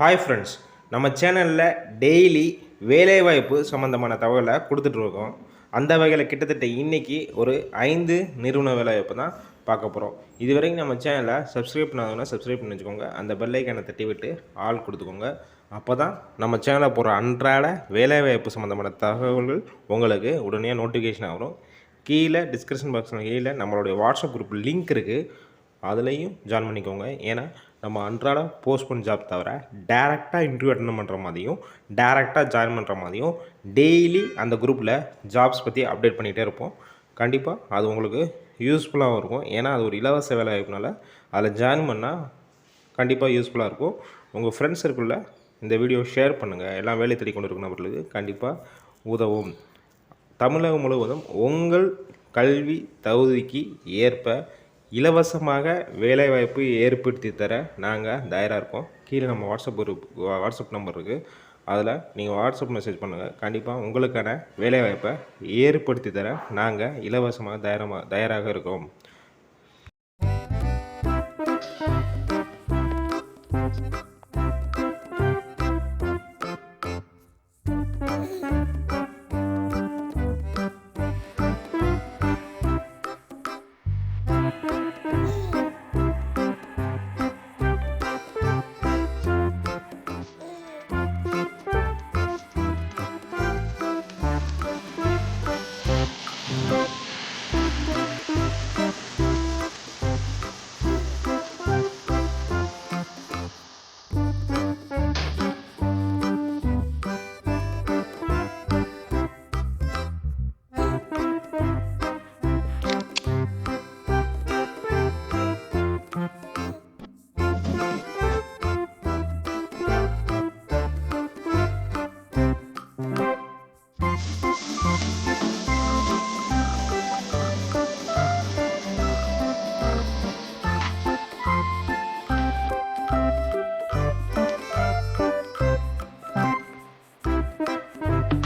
Hi friends, நம்ம சேனலில் daily வேலைவாய்ப்பு சம்மந்தமான தகவலை கொடுத்துட்ருக்கோம். அந்த வகையில் கிட்டத்தட்ட இன்றைக்கி ஒரு 5 நிறுவன வேலைவாய்ப்பு தான் பார்க்க போகிறோம். இது வரைக்கும் நம்ம சேனலை சப்ஸ்கிரைப் பண்ணாதவங்கன்னா சப்ஸ்கிரைப் பண்ணி வச்சுக்கோங்க. அந்த பெல் ஐக்கானை தட்டி விட்டு ஆல் கொடுத்துக்கோங்க. அப்போ தான் நம்ம சேனலில் போகிற அன்றாட வேலைவாய்ப்பு சம்மந்தமான தகவல்கள் உங்களுக்கு உடனே நோட்டிஃபிகேஷன் ஆகும். கீழே டிஸ்கிரிப்ஷன் பாக்ஸில் கீழே நம்மளுடைய வாட்ஸ்அப் குரூப் லிங்க் இருக்குது, அதுலேயும் ஜாயின் பண்ணிக்கோங்க. ஏன்னா நம்ம அன்றாட போஸ்ட் பண்ண ஜாப் தவிர டேரெக்டாக இன்டர்வியூ அட்டெண்ட் பண்ணுற மாதிரியும் டேரெக்டாக ஜாயின் பண்ணுற மாதிரியும் டெய்லி அந்த குரூப்பில் ஜாப்ஸ் பற்றி அப்டேட் பண்ணிகிட்டே இருப்போம். கண்டிப்பாக அது உங்களுக்கு யூஸ்ஃபுல்லாகவும் இருக்கும். ஏன்னா அது ஒரு இலவச வேலை வாய்ப்புனால அதில் ஜாயின் பண்ணால் கண்டிப்பாக யூஸ்ஃபுல்லாக இருக்கும். உங்கள் ஃப்ரெண்ட்ஸ் சர்க்கிளில் இந்த வீடியோ ஷேர் பண்ணுங்கள். எல்லாம் வேலை தேடி கொண்டு இருக்கும் நபர்களுக்கு கண்டிப்பாக உதவும். தமிழகம் முழுவதும் உங்கள் கல்வி தகுதிக்கு ஏற்ப இலவசமாக வேலைவாய்ப்பு ஏற்படுத்தி தர நாங்கள் தயாராக இருக்கோம். கீழே நம்ம வாட்ஸ்அப் நம்பர் இருக்குது, அதில் நீங்கள் வாட்ஸ்அப் மெசேஜ் பண்ணுங்கள். கண்டிப்பாக உங்களுக்கான வேலைவாய்ப்பை ஏற்படுத்தி தர நாங்கள் இலவசமாக தயாராக இருக்கோம்.